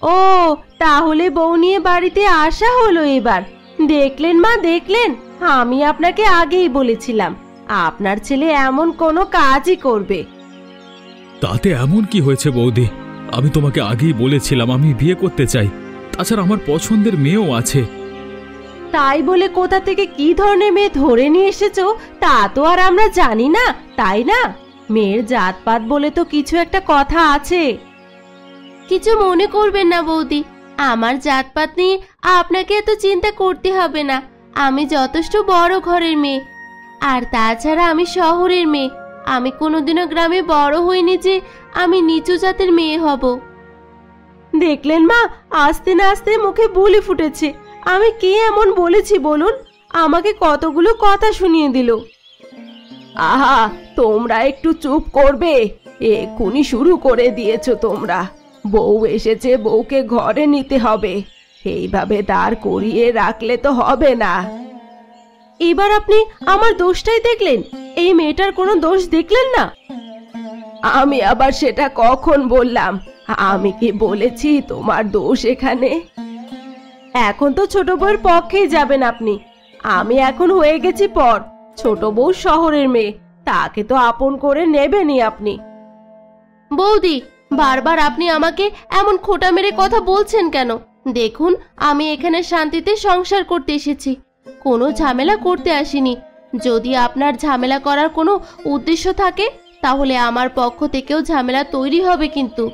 ও, তাহলে বউ নিয়ে বাড়িতে আসা হলো এবার। দেখলেন মা, দেখলেন, আমি আপনাকে আগেই বলেছিলাম আপনার ছেলে এমন কোনো কাজই করবে। তাতে এমন কি হয়েছে বৌদি? আমি তোমাকে আগেই বলেছিলাম আমি বিয়ে করতে চাই। তাছাড়া আমার পছন্দের মেয়েও আছে। তাই বলে কোথা থেকে কি ধরনের মেয়ে ধরে নিয়ে এসেছো তা তো আর আমরা জানি না, তাই না? মেয়ের জাতপাত বলে তো কিছু একটা কথা আছে। কিছু মনে করবেন না বৌদি, আমার জাতপাত নিয়ে আপনাকে এত চিন্তা করতে হবে না। আমি যথেষ্ট বড় ঘরের মেয়ে, আর তাছাড়া আমি শহরের মেয়ে। আমি কোনোদিনও গ্রামে বড় হইনি যে আমি নিচু জাতের মেয়ে হব। দেখলেন মা, আস্তে না আস্তে মুখে বুলি ফুটেছে। আমি কি এমন বলেছি বলুন? আমাকে কতগুলো কথা শুনিয়ে দিল। আহা, তোমরা একটু চুপ করবে? এক্ষুনি শুরু করে দিয়েছো তোমরা। বউ এসেছে, বউকে ঘরে নিতে হবে, এইভাবে দাঁড় করিয়ে রাখলে তো হবে না। এবার আপনি আমার দোষটাই দেখলেন, এই মেয়েটার কোনো দোষ দেখলেন না। আমি আবার সেটা কখন বললাম? আমি কি বলেছি তোমার দোষ এখানে? এখন তো ছোট বউয়ের পক্ষেই যাবেন আপনি। আমি এখন হয়ে গেছি পর। ছোট বউ শহরের মেয়ে, তাকে তো আপন করে নেবেনই আপনি। বৌদি, বারবার আপনি আমাকে এমন খোঁটা মেরে কথা বলছেন কেন? দেখুন, আমি এখানে শান্তিতে সংসার করতে এসেছি, কোনো ঝামেলা করতে আসিনি। যদি আপনার ঝামেলা করার কোনো উদ্দেশ্য থাকে তাহলে আমার পক্ষ থেকেও ঝামেলা তৈরি হবে কিন্তু।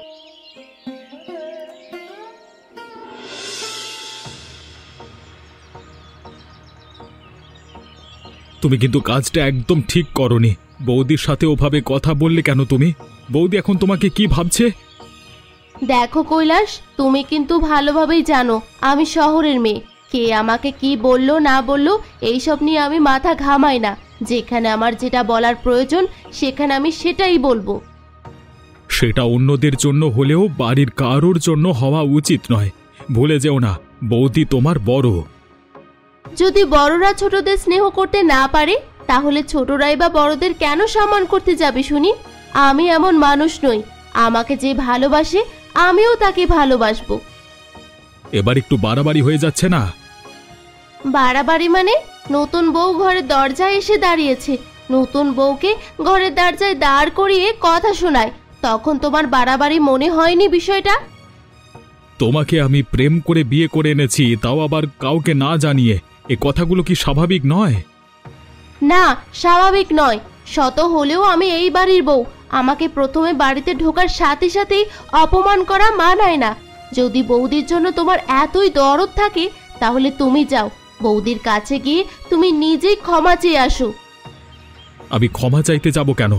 তুমি কিন্তু কাজটা একদম ঠিক করনি। বৌদির সাথে ওভাবে কথা বললে কেন তুমি? বৌদি এখন তোমাকে কি ভাবছে? দেখো কৈলাস, তুমি কিন্তু ভালোভাবেই জানো আমি শহরের মেয়ে। কে আমাকে কি বললো না বললো এইসব নিয়ে আমি মাথা ঘামাই না। যেখানে আমার যেটা বলার প্রয়োজন সেখানে আমি সেটাই বলবো। সেটা অন্যদের জন্য হলেও বাড়ির কারোর জন্য হওয়া উচিত নয়। ভুলে যেও না, বৌদি তোমার বড়। যদি বড়রা ছোটদের স্নেহ করতে না পারে তাহলে ছোটরাই বা বড়দের কেন সম্মান করতে যাবে শুনি? আমি এমন মানুষ নই। আমাকে যে ভালোবাসে আমিও তাকে ভালোবাসবো। এবার একটু বাড়াবাড়ি হয়ে যাচ্ছে না? বাড়াবাড়ি মানে? নতুন বউ ঘরের দরজায় এসে দাঁড়িয়েছে, নতুন বউকে ঘরের দরজায় দাঁড় করিয়ে কথা শোনায়, তখন তোমার বাড়াবাড়ি মনে হয়নি বিষয়টা? তোমাকে আমি প্রেম করে বিয়ে করে এনেছি, তাও আবার কাউকে না জানিয়ে। এ কথাগুলো কি স্বাভাবিক নয়? না, স্বাভাবিক নয়। শত হলেও আমি এই বাড়ির বউ। আমাকে প্রথমে বাড়িতে ঢোকার সাথে সাথেই অপমান করা মানায় না। যদি বৌদির জন্য তোমার এতই দরদ থাকে তাহলে তুমি যাও, বৌদির কাছে গিয়ে তুমি নিজেই ক্ষমা চেয়ে আসো। আমি ক্ষমা চাইতে যাব কেন?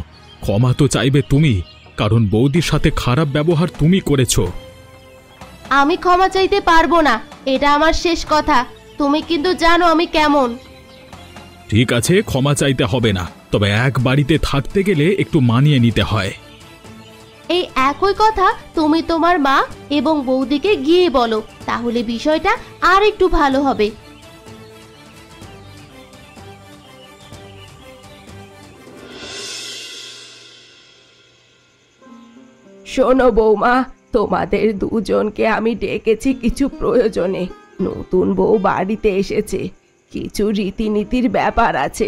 ক্ষমা তো চাইবে তুমি, কারণ বৌদির সাথে খারাপ ব্যবহার তুমি করেছো। আমি ক্ষমা চাইতে পারবো না, এটা আমার শেষ কথা। তুমি কিন্তু জানো আমি কেমন। ঠিক আছে, ক্ষমা চাইতে হবে না, তবে এক বাড়িতে থাকতে গেলে একটু মানিয়ে নিতে হয়। এই একই কথা তুমি তোমার মা এবং বৌদিকে গিয়ে বলো, তাহলে বিষয়টা আর একটু ভালো হবে। শোনো বৌমা, তোমাদের দুজনকে আমি ডেকেছি কিছু প্রয়োজনে। নতুন বউ বাড়িতে এসেছে, কিছু রীতিনীতির ব্যাপার আছে,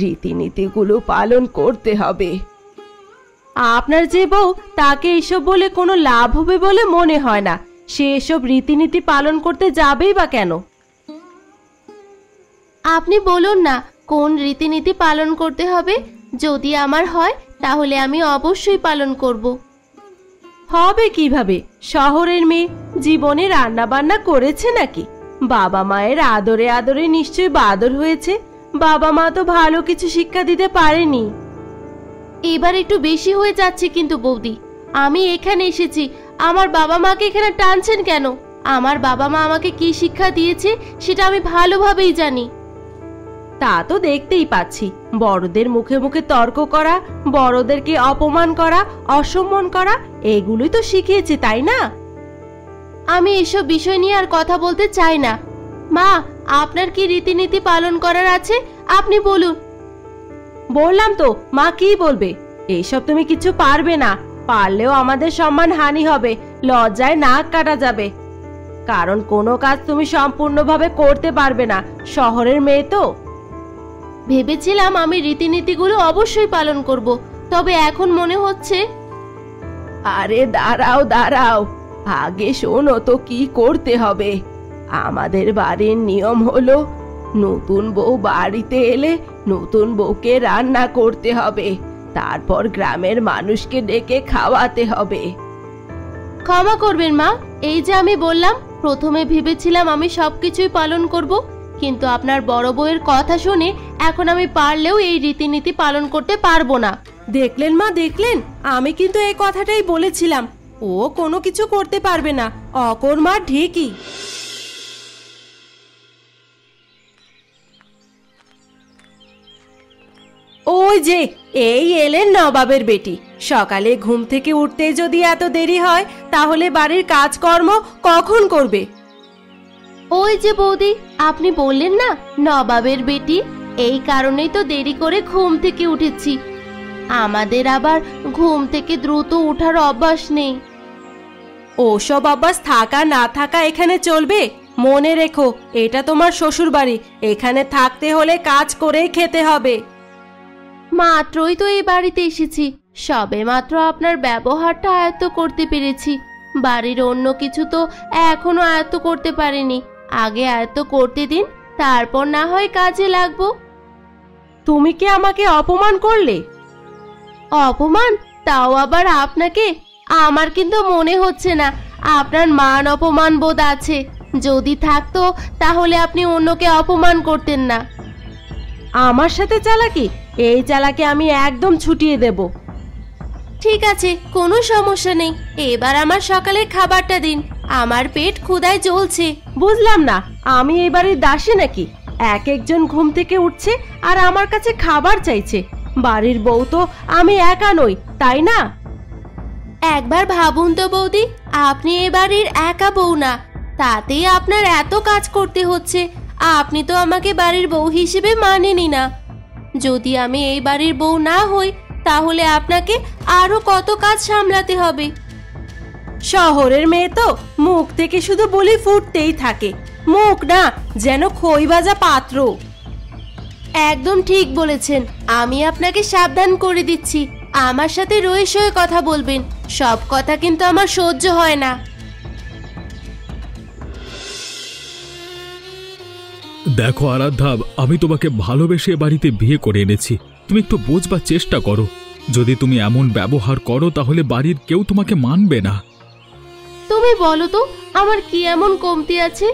রীতিনীতিগুলো পালন করতে হবে। আপনার যে বউ, তাকে এসব বলে কোনো লাভ হবে বলে মনে হয় না। সে এসব রীতিনীতি পালন করতে যাবেই বা কেন? আপনি বলুন না কোন রীতিনীতি পালন করতে হবে। যদি আমার হয় তাহলে আমি অবশ্যই পালন করব। হবে কিভাবে? শহরের মেয়ে, জীবনে রান্না বান্না করেছে নাকি? বাবা মায়ের আদরে আদরে নিশ্চয়ই বাদর হয়েছে। বাবা মা তো ভালো কিছু শিক্ষা দিতে পারেনি। এবার একটু বেশি হয়ে যাচ্ছে কিন্তু বৌদি। আমি এখানে এসেছি, আমার বাবা মাকে এখানে টানছেন কেন? আমার বাবা মা আমাকে কি শিক্ষা দিয়েছে সেটা আমি ভালোভাবেই জানি। তা তো দেখতেই পাচ্ছি, বড়দের মুখে মুখে তর্ক করা, বড়দেরকে অপমান করা, অসম্মান করা, এগুলোই তো শিখিয়েছে, তাই না? আমি এসব বিষয় নিয়ে আর কথা বলতে চাই না। মা, আপনার কি রীতিনীতি পালন করার আছে আপনি বলুন। বললাম তো, মা কি বলবে? এইসব তুমি কিছু পারবে না। পারলেও আমাদের সম্মান হানি হবে, লজ্জায় নাক কাটা যাবে। কারণ কোনো কাজ তুমি সম্পূর্ণভাবে করতে পারবে না, শহরের মেয়ে তো। ভেবেছিলাম আমি রীতিনীতিগুলো অবশ্যই পালন করব, তবে এখন মনে হচ্ছে। আরে দাঁড়াও দাঁড়াও, আগে শোনো তো কি করতে হবে। আমাদের বাড়ির নিয়ম হলো নতুন বউ বাড়িতে এলে নতুন বউকে রান্না করতে হবে, তারপর গ্রামের মানুষকে ডেকে খাওয়াতে হবে। ক্ষমা করবেন মা, এই যে আমি বললাম প্রথমে ভেবেছিলাম আমি সবকিছুই পালন করব, কিন্তু আপনার বড় বউয়ের কথা শুনে এখন আমি পারলেও এই রীতিনীতি পালন করতে পারবো না। দেখলেন মা, দেখলেন, আমি কিন্তু এই কথাটাই বলেছিলাম, ও কোনো কিছু করতে পারবে না, অকর্মা ঠিকই। ওই যে এই এলেন নবাবের বেটি। সকালে ঘুম থেকে উঠতে যদি এত দেরি হয় তাহলে বাড়ির কাজকর্ম কখন করবে? ওই যে বৌদি, আপনি বললেন না নবাবের বেটি, এই কারণেই তো দেরি করে ঘুম থেকে উঠেছি। আমাদের আবার ঘুম থেকে দ্রুত ওঠার অভ্যাস নেই। ওসব অভ্যাস থাকা না থাকা এখানে চলবে? মনে রেখো, এটা তোমার শ্বশুর বাড়ি, এখানে থাকতে হলে কাজ করেই খেতে হবে। মাত্রই তো এই বাড়িতে এসেছি, সবে মাত্র আপনার ব্যবহারটা আয়ত্ত করতে পেরেছি। বাড়ির অন্য কিছু তো এখনো আয়ত্ত করতে পারিনি, আগে আয়ত্ত করতে দিন, তারপর না হয় কাজে লাগবো। তুমি কি আমাকে অপমান করলে? অপমান? তাও আবার আপনাকে? আমার কিন্তু মনে হচ্ছে না আপনার মান অপমান বোধ আছে। যদি থাকতো তাহলে আপনি অন্যকে অপমান করতেন না। আমার সাথে চালাকি? এই চালাকি আমি একদম ছুটিয়ে দেব। ঠিক আছে, কোনো সমস্যা নেই, এবার আমার সকালে খাবারটা দিন, আমার পেট ক্ষুধায় জ্বলছে। বুঝলাম না, আমি এই বাড়ির দাসী নাকি? এক একজন ঘুম থেকে উঠছে আর আমার কাছে খাবার চাইছে। বাড়ির বউ তো আমি একা নই, তাই না? একবার ভাবুন তো বৌদি, আপনি এ বাড়ির একা বউ না, তাতেই আপনার এত কাজ করতে হচ্ছে। আপনি তো আমাকে বাড়ির বউ হিসেবে মানেনি না। যদি আমি এই বাড়ির বউ না হই তাহলে আপনাকে আরো কত কাজ সামলাতে হবে। শহরের মেয়ে তো মুখ থেকে শুধু বলি ফুটতেই থাকে, মুখ না যেন খই ভাজা পাত্র। একদম ঠিক বলেছেন, আমি আপনাকে সাবধান করে দিচ্ছি, আমার সাথে রয়ে সয়ে কথা বলবেন, সব কথা কিন্তু আমার সহ্য হয় না। দেখো আরাধ্যা, আমি তোমাকে ভালোবেসে বাড়িতে বিয়ে করে এনেছি, তুমি একটু বোঝবার চেষ্টা করো। যদি তুমি এমন ব্যবহার করো তাহলে বাড়ির কেউ তোমাকে মানবে না। তুমি বলো তো আমার কি এমন কমতি আছে?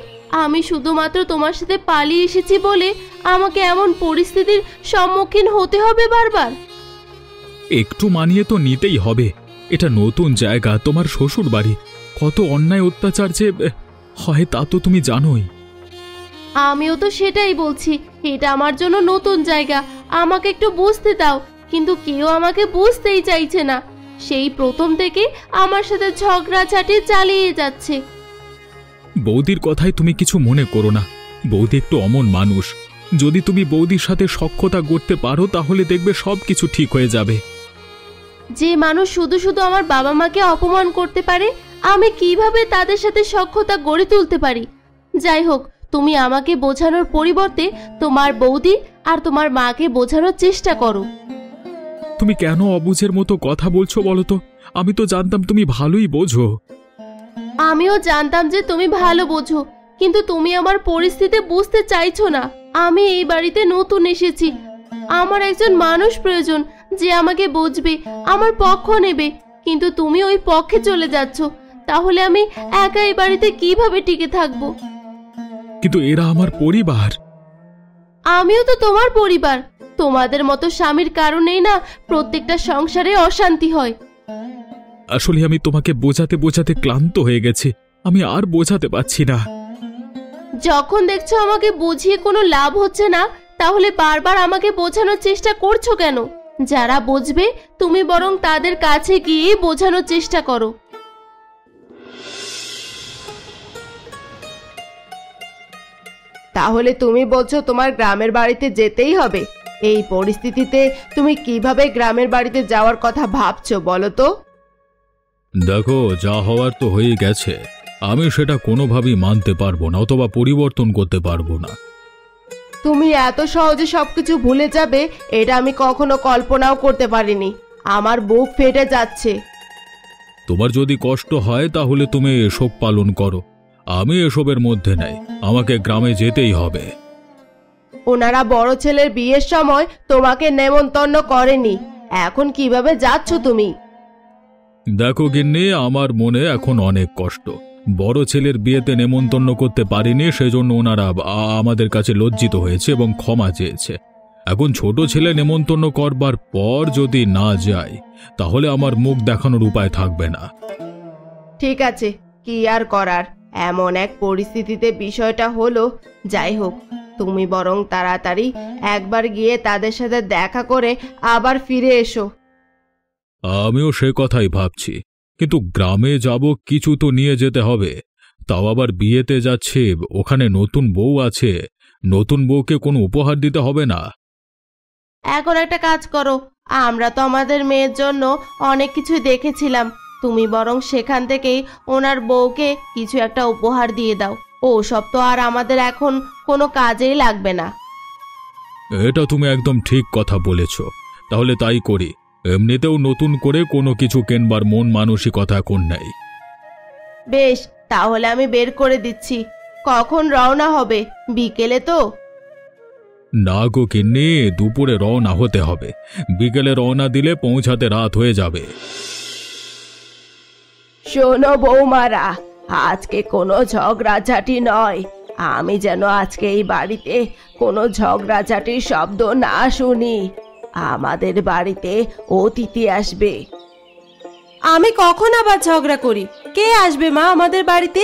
আমি শুধুমাত্র তোমার সাথে পালিয়ে এসেছি বলে আমাকে এমন পরিস্থিতির সম্মুখীন হতে হবে বারবার? একটু মানিয়ে তো নিতেই হবে, এটা নতুন জায়গা, তোমার শ্বশুর বাড়ি, কত অন্যায় অত্যাচার যে হয় তা তো তুমি জানোই। আমিও তো সেটাই বলছি, এটা আমার জন্য নতুন জায়গা, আমাকে একটু বুঝতে দাও, কিন্তু কেউ আমাকে বুঝতেই চাইছে না। সেই প্রথম থেকে আমার সাথে ঝগড়াঝাটি চালিয়ে যাচ্ছে। বৌদির কথায় তুমি কিছু মনে করো না, বৌদি একটু অমন মানুষ, যদি তুমি বৌদির সাথে সখ্যতা করতে পারো তাহলে দেখবে সব কিছু ঠিক হয়ে যাবে। যে মানুষ শুধু শুধু আমার বাবা মাকে অপমান করতে পারে, আমি কিভাবে তাদের সাথে সখ্যতা গড়ে তুলতে পারি? যাই হোক, তুমি আমাকে বোঝানোর পরিবর্তে তোমার বৌদি আর তোমার মাকে বোঝানোর চেষ্টা করো। তুমি কেন অবুঝের মতো কথা বলছো বলো তো? আমি তো জানতাম তুমি ভালোই বোঝো। আমিও জানতাম যে তুমি ভালো বোঝো, কিন্তু তুমি আমার পরিস্থিতি বুঝতে চাইছো না। আমি এই বাড়িতে নতুন এসেছি, আমার একজন মানুষ প্রয়োজন যে আমাকে বুঝবে, আমার পক্ষ নেবে, কিন্তু তুমি ওই পক্ষে চলে যাচ্ছ, তাহলে আমি একা এই বাড়িতে কিভাবে টিকে থাকবো? কিন্তু এরা আমার পরিবার। আমিও তো তোমার পরিবার, তোমাদের মতো স্বামীর কারণেই না প্রত্যেকটা সংসারে অশান্তি হয়। আসলে আমি তোমাকে বোঝাতে বোঝাতে ক্লান্ত হয়ে গেছি, আমি আর বোঝাতে পারছি না। যখন দেখছো আমাকে বুঝিয়ে কোনো লাভ হচ্ছে না, তাহলে বারবার আমাকে বোঝানোর চেষ্টা করছো কেন? যারা বুঝবে তুমি বরং তাদের কাছে গিয়ে বোঝানোর চেষ্টা করো। তাহলে তুমি বলছো তোমার গ্রামের বাড়িতে যেতেই হবে? এই পরিস্থিতিতে তুমি কিভাবে গ্রামের বাড়িতে যাওয়ার কথা ভাবছো বলো তো? দেখো, যা হওয়ার তো হয়ে গেছে, আমি সেটা কোনোভাবেই মানতে পারবো না অথবা পরিবর্তন করতে পারবো না। তুমি এত সহজে সবকিছু ভুলে যাবে এটা আমি কখনো কল্পনাও করতে পারিনি। আমার বুক ফেটে যাচ্ছে। তোমার যদি কষ্ট হয় তাহলে তুমি শোক পালন করো, আমি এসবের মধ্যে নাই। আমাকে গ্রামে যেতেই হবে। ওনারা বড় ছেলের বিয়ের সময় তোমাকে নেমন্তন্ন করেনি, এখন কিভাবে যাচ্ছ তুমি? দেখো গিন্নি, আমার মনে এখন অনেক কষ্ট। বড় ছেলের বিয়েতে নেমন্তন্ন করতে পারিনি, সেজন্য ওনারা আমাদের কাছে লজ্জিত হয়েছে এবং ক্ষমা চেয়েছে। এখন ছোট ছেলে নেমন্তন্ন করবার পর যদি না যায় তাহলে আমার মুখ দেখানোর উপায় থাকবে না। ঠিক আছে, কি আর করার, এমন এক পরিস্থিতিতে বিষয়টা হলো। যাই হোক, তুমি বরং তাড়াতাড়ি একবার গিয়ে তাদের সাথে দেখা করে আবার ফিরে এসো। আমিও সে কথাই ভাবছি, কিন্তু গ্রামে যাব, কিছু তো নিয়ে যেতে হবে। তাও আবার বিয়েতে যাচ্ছে, ওখানে নতুন বউ আছে, নতুন বউকে কোনো উপহার দিতে হবে না? এখন একটা কাজ করো, আমরা তো আমাদের মেয়ের জন্য অনেক কিছু দেখেছিলাম, তুমি বরং সেখান থেকেই ওনার বউকে কিছু একটা উপহার দিয়ে দাও। ও সব তো আর আমাদের এখন কোনো কাজেই লাগবে না। এটা তুমি একদম ঠিক কথা বলেছ, তাহলে তাই করি। এমনিতেও নতুন করে কোনো কিছু কেনবার মন মানসিকতা এখন নেই। বেশ, তাহলে আমি বের করে দিচ্ছি। কখন রওনা হবে? বিকেলে তো? না গো গিন্নি, দুপুরে রওনা হতে হবে। বিকেলে রওনা দিলে পৌঁছাতে রাত হয়ে যাবে। শোনো বৌমারা, আজকে কোনো ঝগড়াঝাটি নয়। আমি যেন আজকে এই বাড়িতে কোনো ঝগড়াঝাটির শব্দ না শুনি। আমাদের বাড়িতে অতিথি আসবে। আমি কখন আবার ঝগড়া করি? কে আসবে মা আমাদের বাড়িতে?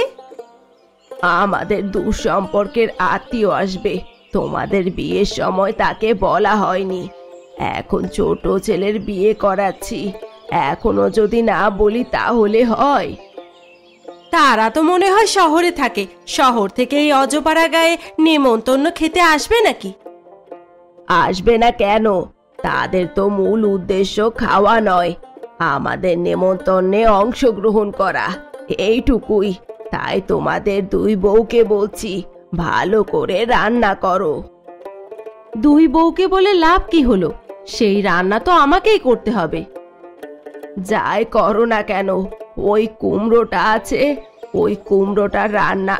আমাদের দুঃসম্পর্কের আত্মীয় আসবে। তোমাদের বিয়ের সময় তাকে বলা হয়নি। এখন ছোট ছেলের বিয়ে করাচ্ছি, এখনো যদি না বলি তাহলে হয়? তারা তো মনে হয় শহরে থাকে, শহর থেকে এই অজপাড়া গায়ে নেমন্তন্ন খেতে আসবে নাকি? আসবে না কেন? তাদের তো মূল উদ্দেশ্য খাওয়া নয়, আমাদের নেমন্তন্নে অংশগ্রহণ করা, এইটুকুই। তাই তোমাদের দুই বউকে বলছি, ভালো করে রান্না করো। দুই বউকে বলে লাভ কি হলো? সেই রান্না তো আমাকেই করতে হবে। যাই করো না কেন, ওই কুমড়োটা আছে, ওই কুমড়োটার রান্না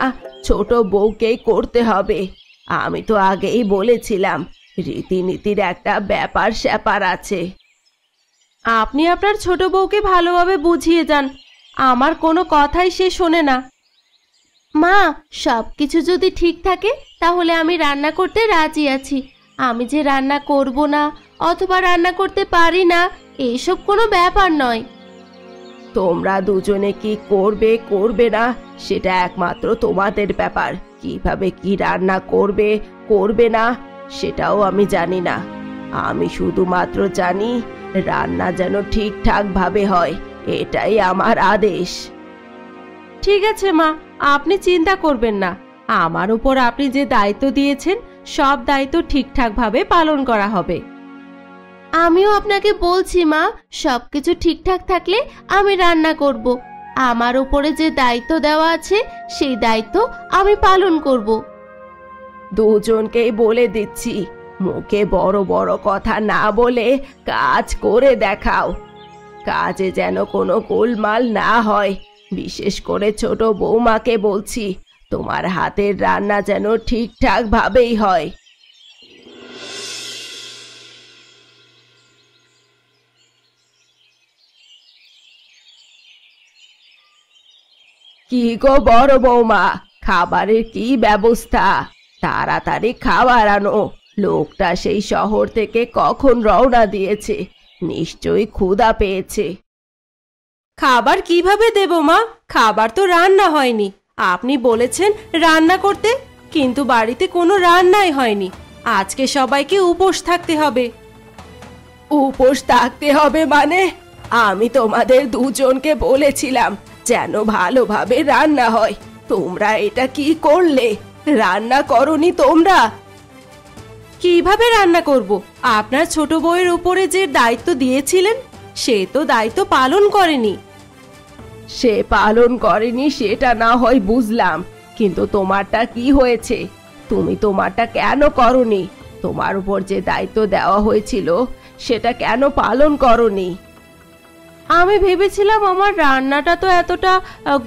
ছোট বউকেই করতে হবে। আমি তো আগেই বলেছিলাম, রীতিনীতির একটা ব্যাপার স্যাপার আছে। আপনি আপনার ছোট বউকে ভালোভাবে বুঝিয়ে যান, আমার কোনো কথাই সে শোনে না। মা, সবকিছু যদি ঠিক থাকে তাহলে আমি রান্না করতে রাজি আছি। আমি যে রান্না করব না অথবা রান্না করতে পারি না, এইসব কোনো ব্যাপার নয়। তোমরা দুজনে কি করবে করবে না সেটা একমাত্র তোমাদের ব্যাপার। কিভাবে কি রান্না করবে করবে না সেটাও আমি জানি না। আমি শুধুমাত্র জানি রান্না যেন ঠিকঠাক ভাবে হয়, এটাই আমার আদেশ। ঠিক আছে মা, আপনি চিন্তা করবেন না। আমার উপর আপনি যে দায়িত্ব দিয়েছেন সব দায়িত্ব ঠিকঠাক ভাবে পালন করা হবে। আমিও আপনাকে বলছি মা, সবকিছু ঠিকঠাক থাকলে আমি রান্না করব। আমার উপরে যে দায়িত্ব দেওয়া আছে সেই দায়িত্ব আমি পালন করব। দুজনকেই বলে দিচ্ছি, মুখে বড় বড় কথা না বলে কাজ করে দেখাও। কাজে যেন কোনো গোলমাল না হয়। বিশেষ করে ছোট বৌমাকে বলছি, তোমার হাতের রান্না যেন ঠিকঠাক ভাবেই হয়। কি গো বড় বৌমা, খাবারের কি ব্যবস্থা? তাড়াতাড়ি খাবার আনো। লোকটা সেই শহর থেকে কখন রওনা দিয়েছে, নিশ্চয়ই ক্ষুধা পেয়েছে। খাবার কিভাবে দেব মা? খাবার তো রান্না হয়নি। আপনি বলেছেন রান্না করতে, কিন্তু বাড়িতে কোনো রান্নাই হয়নি। আজকে সবাইকে উপোস থাকতে হবে। উপোস থাকতে হবে মানে? আমি তোমাদের দুজনকে বলেছিলাম যেন ভালোভাবে রান্না হয়। তোমরা এটা কি করলে? রান্না করনি তোমরা? কিভাবে রান্না করব? আপনার ছোট বউয়ের উপরে যে দায়িত্ব দিয়েছিলেন সে তো দায়িত্ব পালন করেনি। সে পালন করেনি সেটা না হয় বুঝলাম, কিন্তু তোমারটা কি হয়েছে? তুমি তোমারটা কেন করনি? তোমার উপর যে দায়িত্ব দেওয়া হয়েছিল সেটা কেন পালন করনি? আমি ভেবেছিলাম আমার রান্নাটা তো এতটা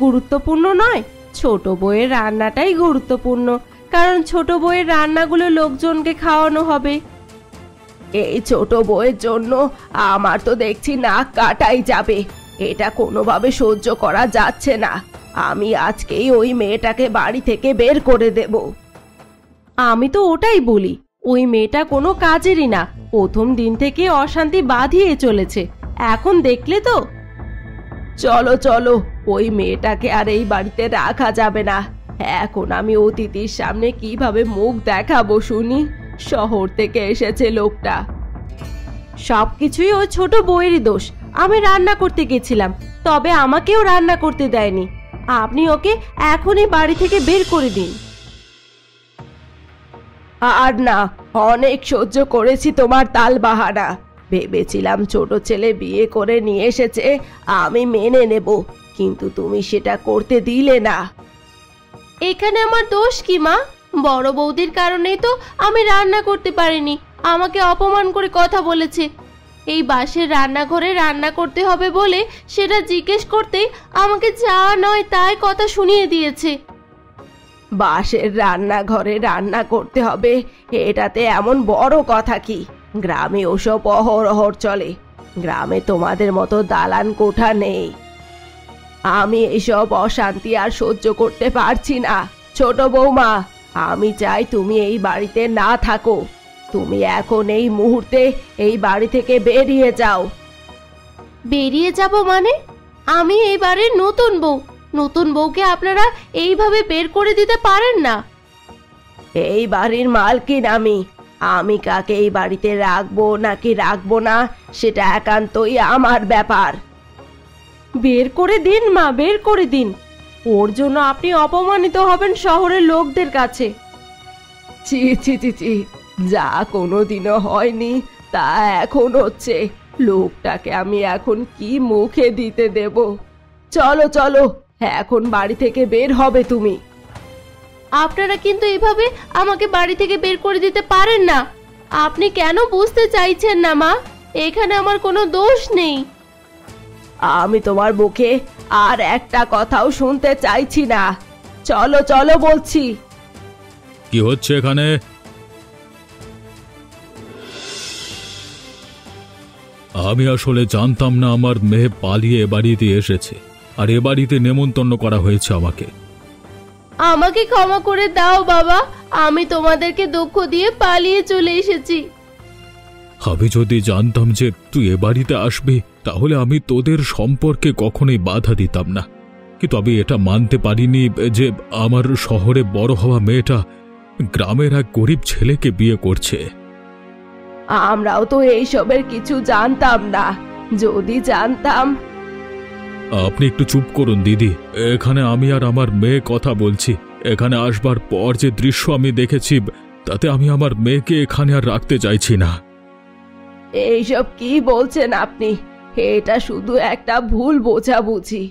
গুরুত্বপূর্ণ নয়, ছোট বউয়ের রান্নাটাই গুরুত্বপূর্ণ, কারণ ছোট বউয়ের রান্নাগুলো লোকজনকে খাওয়ানো হবে। এই ছোট বউয়ের জন্য আমার তো দেখছি নাক কাটাই যাবে। এটা কোনোভাবে সহ্য করা যাচ্ছে না। আমি আজকেই ওই মেয়েটাকে বাড়ি থেকে বের করে দেব। আমি তো ওটাই বলি, ওই মেয়েটা কোনো কাজেরই না, প্রথম দিন থেকে অশান্তি বাঁধিয়ে চলেছে। এখন দেখলে তো। চলো চলো, ওই মেয়েটাকে আর এই বাড়িতে রাখা যাবে না। এখন আমি অতিথির সামনে কিভাবে মুখ দেখাবো শুনি? শহর থেকে এসেছে লোকটা। সবকিছুই ওই ছোট বউয়েরই দোষ। আমি রান্না করতে গেছিলাম, তবে আমাকেও রান্না করতে দেয়নি। আপনি ওকে এখনই বাড়ি থেকে বের করে দিন। আর না, অনেক সহ্য করেছি তোমার তালবাহানা। ভেবেছিলাম ছোট ছেলে বিয়ে করে নিয়ে এসেছে, আমি মেনে নেব, কিন্তু তুমি সেটা করতে দিলে না। এখানে আমার দোষ কি মা? বড় বৌদির কারণেই তো আমি রান্না করতে পারিনি। আমাকে অপমান করে কথা বলেছে। এই বাসের রান্নাঘরে রান্না করতে হবে বলে সেটা জিজ্ঞেস করতেই আমাকে যা নয় তাই কথা শুনিয়ে দিয়েছে। বাসের রান্নাঘরে রান্না করতে হবে, এটাতে এমন বড় কথা কি? গ্রামে ওসব অহরহর চলে। গ্রামে তোমাদের মতো দালান কোঠা নেই। আমি এইসব অশান্তি আর সহ্য করতে পারছি না। ছোট বৌমা, আমি চাই তুমি এই বাড়িতে না থাকো। তুমি এখন এই মুহূর্তে এই বাড়ি থেকে বেরিয়ে যাও। বেরিয়ে যাব মানে? আমি এই বাড়ির নতুন বউ। নতুন বউকে আপনারা এইভাবে বের করে দিতে পারেন না। এই বাড়ির মালকিন আমি। আমি কাকে এই বাড়িতে রাখবো নাকি রাখবো না সেটা একান্তই আমার ব্যাপার। বের করে দিন মা, বের করে দিন। ওর জন্য আপনি অপমানিত হবেন শহরের লোকদের কাছে। ছি ছি ছি ছি, যা কোনোদিনও হয়নি তা এখন হচ্ছে। লোকটাকে আমি এখন কি মুখে দিতে দেব? চলো চলো, এখন বাড়ি থেকে বের হবে তুমি। আপনারা কিন্তু এভাবে আমাকে বাড়ি থেকে বের করে দিতে পারেন না। আপনি কেন বুঝতে চাইছেন না মা? এখানে আমার কোনো দোষ নেই। আমি তোমার মুখে আর একটা কথাও শুনতে চাইছি না। চলো চলো বলছি। কি হচ্ছে এখানে? আমি আসলে জানতাম না আমার মেয়ে পালিয়ে এ বাড়িতে এসেছে, আর এ বাড়িতে নেমন্তন্ন করা হয়েছে আমাকে। আমাকে ক্ষমা করে দাও বাবা, আমি তোমাদেরকে দুঃখ দিয়ে পালিয়ে চলে এসেছি। আমি যদি জানতাম যে তুই এ বাড়িতে আসবি তাহলে আমি তোদের সম্পর্কে কখনোই বাধা দিতাম না, কিন্তু আমি এটা মানতে পারিনি যে আমার শহরে বড় হওয়া মেয়েটা গ্রামের এক গরিব ছেলেকে বিয়ে করছে। আমরাও তো এইসবের কিছু জানতাম না। যদি জানতাম। আপনি একটু চুপ করুন দিদি। এখানে আমি আর আমার মেয়ে কথা বলছি। এখানে আসবার পর যে দৃশ্য আমি দেখেছি তাতে আমি আমার মেয়েকে এখানে আর রাখতে চাইছি না। এইসব কি বলছেন আপনি? এটা শুধু একটা ভুল বোঝাবুঝি।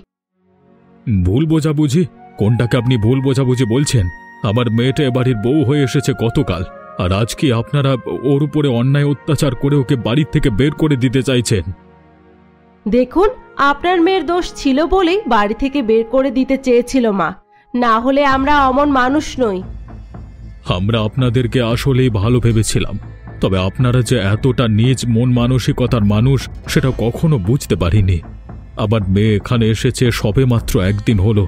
ভুল বোঝাবুঝি? কোনটাকে আপনি ভুল বোঝাবুঝি বলছেন? আমার মেয়েটা এবাড়ির বউ হয়ে এসেছে গতকাল, আর আজকে আপনারা ওর উপরে অন্যায় অত্যাচার করে ওকে বাড়ির থেকে বের করে দিতে চাইছেন। দেখুন, আপনার মেয়ের দোষ ছিল বলেই বাড়ি থেকে বের করে দিতে চেয়েছিল মা, না হলে আমরা অমন মানুষ নই। আমরা আপনাদেরকে আসলেই ভালো ভেবেছিলাম, তবে আপনারা যে এতটা নিজ মন মানসিকতার মানুষ সেটা কখনো বুঝতে পারিনি। আবার মেয়ে এখানে এসেছে সবে মাত্র একদিন হলো,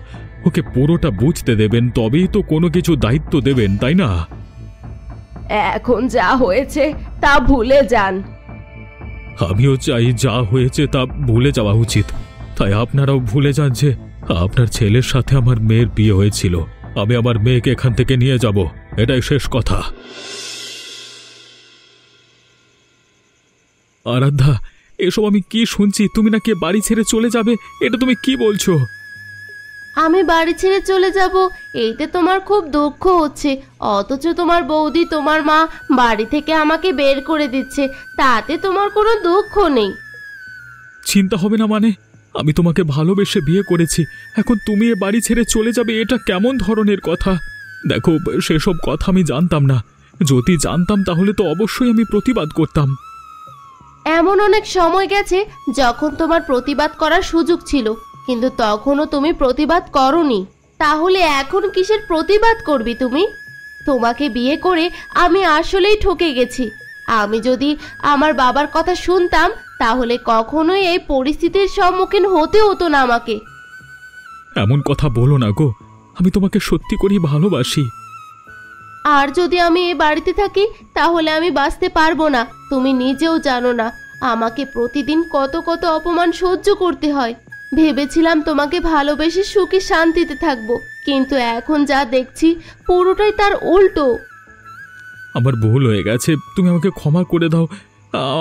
ওকে পুরোটা বুঝতে দেবেন, তবেই তো কোনো কিছু দায়িত্ব দেবেন, তাই না? এখন যা হয়েছে তা ভুলে যান। আমিও চাই যা হয়েছে তা ভুলে যাওয়া উচিত। তাই আপনারাও ভুলে যান যে আপনার ছেলের সাথে আমার মেয়ের বিয়ে হয়েছিল। আমি আমার মেয়েকে এখান থেকে নিয়ে যাব, এটাই শেষ কথা। আরাধ্যা, এসব আমি কি শুনছি? তুমি নাকি বাড়ি ছেড়ে চলে যাবে, এটা তুমি কি বলছো? আমি বাড়ি ছেড়ে চলে যাব এইতে তোমার খুব দুঃখ হচ্ছে, অথচ তোমার বৌদি তোমার মা বাড়ি থেকে আমাকে বের করে দিচ্ছে, তাতে তোমার কোনো দুঃখ নেই। চিন্তা হবে না মানে? আমি তোমাকে ভালোবেসে বিয়ে করেছি, এখন তুমি এ বাড়ি ছেড়ে চলে যাবে, এটা কেমন ধরনের কথা? দেখো, সেসব কথা আমি জানতাম না। যদি জানতাম তাহলে তো অবশ্যই আমি প্রতিবাদ করতাম। এমন অনেক সময় গেছে যখন তোমার প্রতিবাদ করার সুযোগ ছিল, কিন্তু তখনও তুমি প্রতিবাদ করোনি। তাহলে এখন কিসের প্রতিবাদ করবি তুমি? তোমাকে বিয়ে করে আমি আসলেই ঠকে গেছি। আমি যদি আমার বাবার কথা শুনতাম তাহলে কখনোই এই পরিস্থিতির সম্মুখীন হতে হতো না আমাকে। এমন কথা বলো না গো, আমি তোমাকে সত্যি করেই ভালোবাসি। আর যদি আমি এই বাড়িতে থাকি তাহলে আমি বাঁচতে পারবো না। তুমি নিজেও জানো না আমাকে প্রতিদিন কত কত অপমান সহ্য করতে হয়। ভেবেছিলাম তোমাকে ভালোবেসে সুখে শান্তিতে থাকবো, কিন্তু এখন যা দেখছি পুরোটাই তার উল্টো। আমার ভুল হয়ে গেছে, তুমি আমাকে ক্ষমা করে দাও।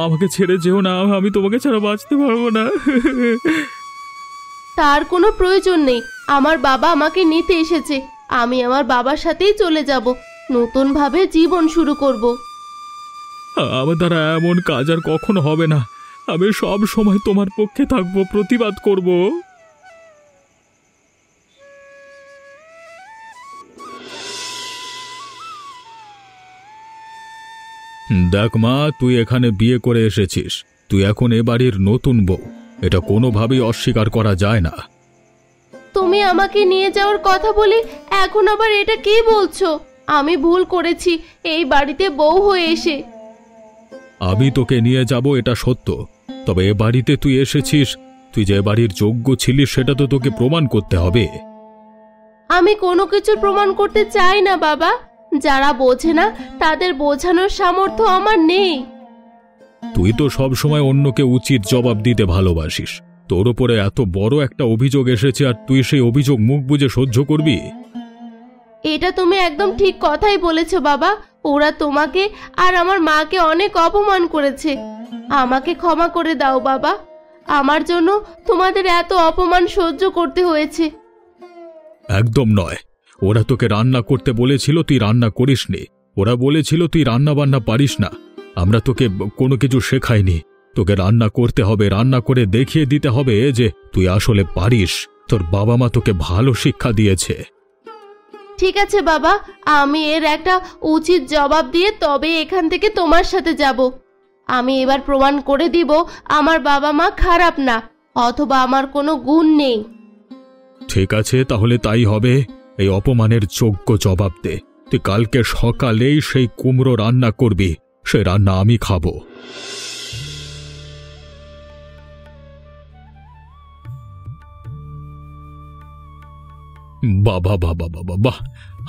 আমাকে ছেড়ে যেও না, আমি তোমাকে ছাড়া বাঁচতে পারবো না। তার কোনো প্রয়োজন নেই। আমার বাবা আমাকে নিতে এসেছে, আমি আমার বাবার সাথেই চলে যাব, নতুনভাবে জীবন শুরু করব। আমার দ্বারা এমন কাজ আর কখনো হবে না। আমি সব সময় তোমার পক্ষে থাকবো, প্রতিবাদ করব। দেখ মা, তুই এখানে বিয়ে করে এসেছিস, তুই এখন এ বাড়ির নতুন বউ, এটা কোনোভাবেই অস্বীকার করা যায় না। তুমি আমাকে নিয়ে যাওয়ার কথা বলে এখন আবার এটা কি বলছো? আমি ভুল করেছি এই বাড়িতে বউ হয়ে এসে। আমি তোকে নিয়ে যাব এটা সত্য, তবে এ বাড়িতে তুই এসেছিস, তুই যে বাড়ির যোগ্য ছিলিস সেটা তো তোকে প্রমাণ করতে হবে। আমি কোনো কিছু প্রমাণ করতে চাই না বাবা। যারা বোঝে না তাদের বোঝানোর সামর্থ্য আমার নেই। তুই তো সব সময় অন্যকে উচিত জবাব দিতে ভালোবাসিস। তোর উপরে এত বড় একটা অভিযোগ এসেছে আর তুই সেই অভিযোগ মুখ বুজে সহ্য করবি? এটা তুমি একদম ঠিক কথাই বলেছো বাবা। ওরা তোমাকে আর আমার মাকে অনেক অপমান করেছে। আমাকে ক্ষমা করে দাও বাবা, আমার জন্য তোমাদের এত অপমান সহ্য করতে হয়েছে। একদম নয়, ওরা তোকে রান্না করতে বলেছিল, তুই রান্না করিসনি। ওরা বলেছিল তুই রান্না বান্না পারিস না। আমরা তোকে কোনো কিছু শেখাইনি, তোকে রান্না করতে হবে, রান্না করে দেখিয়ে দিতে হবে যে তুই আসলে পারিস। তোর বাবা মা তোকে ভালো শিক্ষা দিয়েছে। ঠিক আছে বাবা, আমি এর একটা উচিত জবাব দিয়ে তবে এখান থেকে তোমার সাথে যাব। আমি এবার প্রমাণ করে দিব আমার বাবা মা খারাপ না, অথবা আমার কোনো গুণ নেই। ঠিক আছে, তাহলে তাই হবে। এই অপমানের যোগ্য জবাব দে। তুই কালকে সকালেই সেই কুমড়ো রান্না করবি, সে রান্না আমি খাবো। বাবা বাবা বাবা বাহ,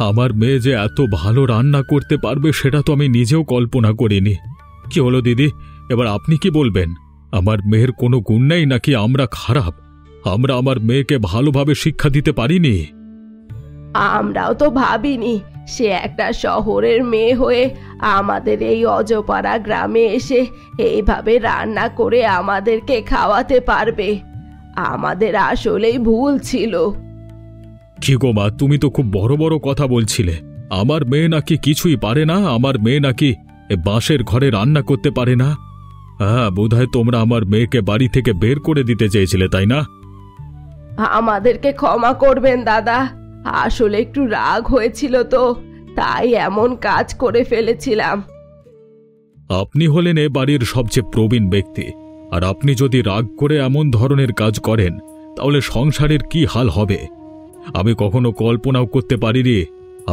আমার মেয়ে যে এত ভালো রান্না করতে পারবে সেটা তো আমি নিজেও কল্পনা করিনি। কি হলো দিদি, এবার আপনি কি বলবেন? আমার মেয়ের কোনো গুণ নেই নাকি আমরা খারাপ? আমরা আমার মেয়েকে ভালোভাবে শিক্ষা দিতে পারিনি? আমরাও তো ভাবিনি সে একটা শহরের মেয়ে হয়ে আমাদের এই অজপাড়া গ্রামে এসে এইভাবে রান্না করে আমাদেরকে খাওয়াতে পারবে। আমাদের আসলেই ভুল ছিল। কি গো মা, তুমি তো খুব বড় বড় কথা বলছিলে। আমার মেয়ে নাকি কিছুই পারে না, আমার মেয়ে নাকি বাঁশের ঘরে রান্না করতে পারে না। হ্যাঁ, বোধহয় তোমরা আমার মেয়েকে বাড়ি থেকে বের করে দিতে চেয়েছিলে, তাই না? আমাদেরকে ক্ষমা করবেন দাদা, আসলে একটু রাগ হয়েছিল তো, তাই এমন কাজ করে ফেলেছিলাম। আপনি হলেন এ বাড়ির সবচেয়ে প্রবীণ ব্যক্তি, আর আপনি যদি রাগ করে এমন ধরনের কাজ করেন তাহলে সংসারের কি হাল হবে? আমি কখনো কল্পনাও করতে পারিনি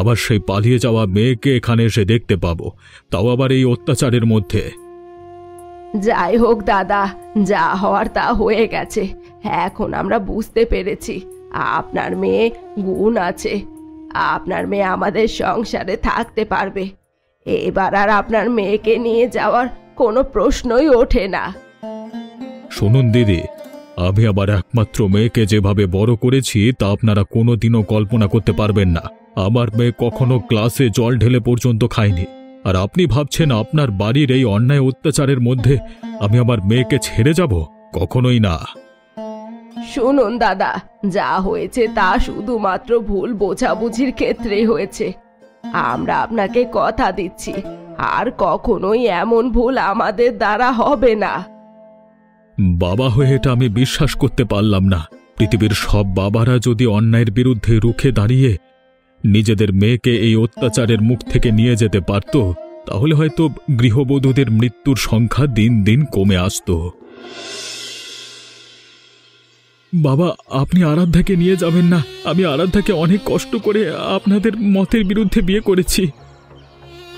আবার সেই পালিয়ে যাওয়া মেয়েকে এখানে এসে দেখতে পাবো, তাও আবার এই অত্যাচারের মধ্যে। যাই হোক দাদা, যা হওয়ার তা হয়ে গেছে। এখন আমরা বুঝতে পেরেছি আপনার মেয়ে গুণ আছে, আপনার মেয়ে আমাদের সংসারে থাকতে পারবে। এবার আর আপনার মেয়েকে নিয়ে যাওয়ার কোনো প্রশ্নই ওঠে না। শুনুন দিদি, আমি আমার একমাত্র মেয়েকে যেভাবে বড় করেছি তা আপনারা কোনোদিনও কল্পনা করতে পারবেন না। আমার মেয়ে কখনো ক্লাসে জল ঢেলে পর্যন্ত খায়নি, আর আপনি ভাবছেন আপনার বাড়ির এই অন্যায় অত্যাচারের মধ্যে আমি আমার মেয়েকে ছেড়ে যাব? কখনোই না। শুনুন দাদা, যা হয়েছে তা শুধুমাত্র ভুল বোঝাবুঝির ক্ষেত্রেই হয়েছে। আমরা আপনাকে কথা দিচ্ছি আর কখনোই এমন ভুল আমাদের দ্বারা হবে না। বাবা হয়ে এটা আমি বিশ্বাস করতে পারলাম না। পৃথিবীর সব বাবারা যদি অন্যায়ের বিরুদ্ধে রুখে দাঁড়িয়ে নিজেদের মেয়েকে এই অত্যাচারের মুখ থেকে নিয়ে যেতে পারত, তাহলে হয়তো গৃহবধূদের মৃত্যুর সংখ্যা দিন দিন কমে আসত। বাবা, আপনি আরাধ্যাকে নিয়ে যাবেন না। আমি আরাধ্যাকে অনেক কষ্ট করে আপনাদের মতের বিরুদ্ধে বিয়ে করেছি,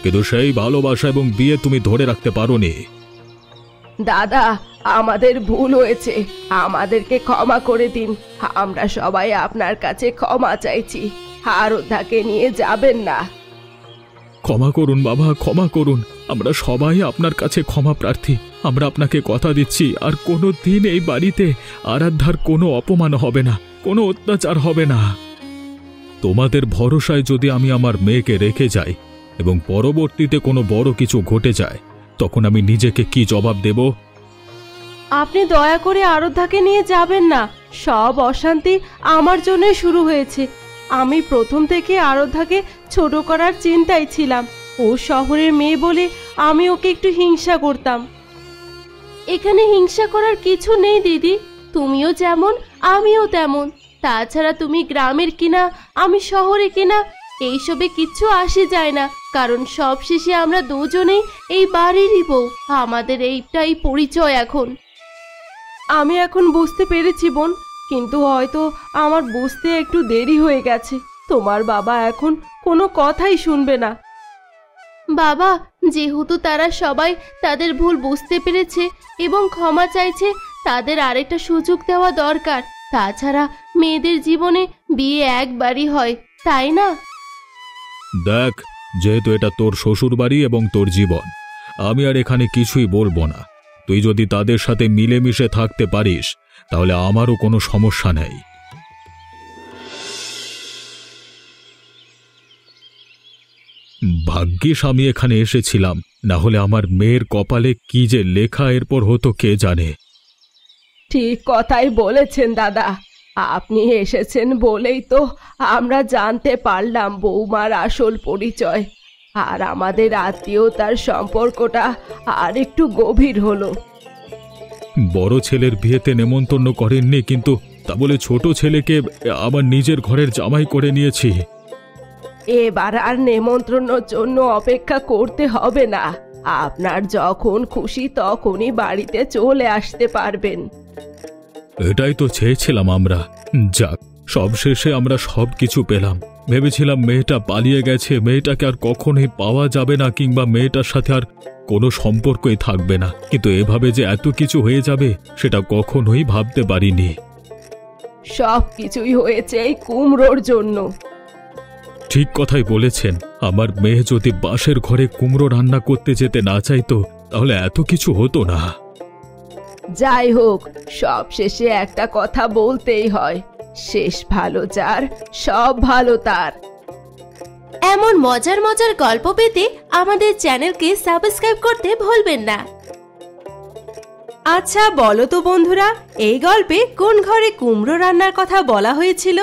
কিন্তু সেই ভালোবাসা এবং বিয়ে তুমি ধরে রাখতে পারোনি। দাদা, আমাদের ভুল হয়েছে, আমাদেরকে ক্ষমা করে দিন। আমরা সবাই আপনার কাছে ক্ষমা চাইছি। আরাধ্যাকে নিয়ে যাবেন না। ক্ষমা করুন বাবা, ক্ষমা করুন। আমরা সবাই আপনার কাছে ক্ষমা প্রার্থী। আমরা আপনাকে কথা দিচ্ছি, আর কোনো দিন এই বাড়িতে আরাধ্যার কোনো অপমান হবে না, কোনো অত্যাচার হবে না। তোমাদের ভরসায় যদি আমি আমার মেয়েকে রেখে যাই এবং পরবর্তীতে কোনো বড় কিছু ঘটে যায়, তখন আমি নিজেকে কি জবাব দেব? আপনি দয়া করে আরাধ্যাকে নিয়ে যাবেন না। সব অশান্তি আমার জন্যই শুরু হয়েছে। আমি প্রথম থেকে আরাধ্যাকে ছোট করার চিন্তায় ছিলাম। ও শহরের মেয়ে বলে আমি ওকে একটু হিংসা করতাম। এখানে হিংসা করার কিছু নেই দিদি। তুমিও যেমন আমিও তেমন। তাছাড়া তুমি গ্রামের কিনা আমি শহরে কিনা এইসবে কিচ্ছু আসে যায় না, কারণ সব শেষে আমরা দুজনেই এই বাড়িরই বউ। আমাদের এইটাই পরিচয় এখন। আমি এখন বুঝতে পেরেছি বোন, কিন্তু হয়তো আমার বুঝতে একটু দেরি হয়ে গেছে। তোমার বাবা এখন কোনো কথাই শুনবে না। বাবা, যেহেতু তারা সবাই তাদের ভুল বুঝতে পেরেছে এবং ক্ষমা চাইছে, তাদের আরেকটা সুযোগ দেওয়া দরকার। তাছাড়া মেয়েদের জীবনে বিয়ে একবারই হয়, তাই না? দেখ, যেহেতু এটা তোর শ্বশুর বাড়ি এবং তোর জীবন, আমি আর এখানে কিছুই বলবো না। তুই যদি তাদের সাথে মিলেমিশে থাকতে পারিস, তাহলে আমারও কোনো সমস্যা নেই। ভাগ্যিস আমি এখানে এসেছিলাম, না হলে আমার মেয়ের কপালে কি যে লেখা এরপর হতো কে জানে। ঠিক কথাই বলেছেন দাদা। আপনি এসেছেন বলেই তো আমরা জানতে পারলাম বৌমার আসল পরিচয়, আর আমাদের আত্মীয়তার সম্পর্কটা আর একটু গভীর হলো। বড় ছেলের বিয়েতে নেমন্তন্ন করেননি, কিন্তু তা বলে ছোট ছেলেকে আবার নিজের ঘরের জামাই করে নিয়েছি। এবার আর নেমন্ত্রণের জন্য অপেক্ষা করতে হবে না। আপনার যখন খুশি তখনই বাড়িতে চলে আসতে পারবেন। এটাই তো চেয়েছিলাম আমরা। যাক, সবশেষে আমরা সবকিছু পেলাম। ভেবেছিলাম মেয়েটা পালিয়ে গেছে, মেয়েটাকে আর কখনোই পাওয়া যাবে না, কিংবা মেয়েটার সাথে আর কোনো সম্পর্কই থাকবে না। কিন্তু এভাবে যে এত কিছু হয়ে যাবে সেটা কখনোই ভাবতে পারিনি। সব কিছুই হয়েছে এই কুমড়োর জন্য। ঠিক কথাই বলেছেন। আমার মেয়ে যদি বাঁশের ঘরে কুমড়ো রান্না করতে যেতে না চাইতো, তাহলে এত কিছু হতো না। যাই হোক, সব শেষে একটা কথা বলতেই হয়, শেষ ভালো যার সব ভালো তার। এমন মজার মজার গল্প পেতে আমাদের চ্যানেলকে সাবস্ক্রাইব করতে ভুলবেন না। আচ্ছা বলো তো বন্ধুরা, এই গল্পে কোন ঘরে কুমড়ো রান্নার কথা বলা হয়েছিল?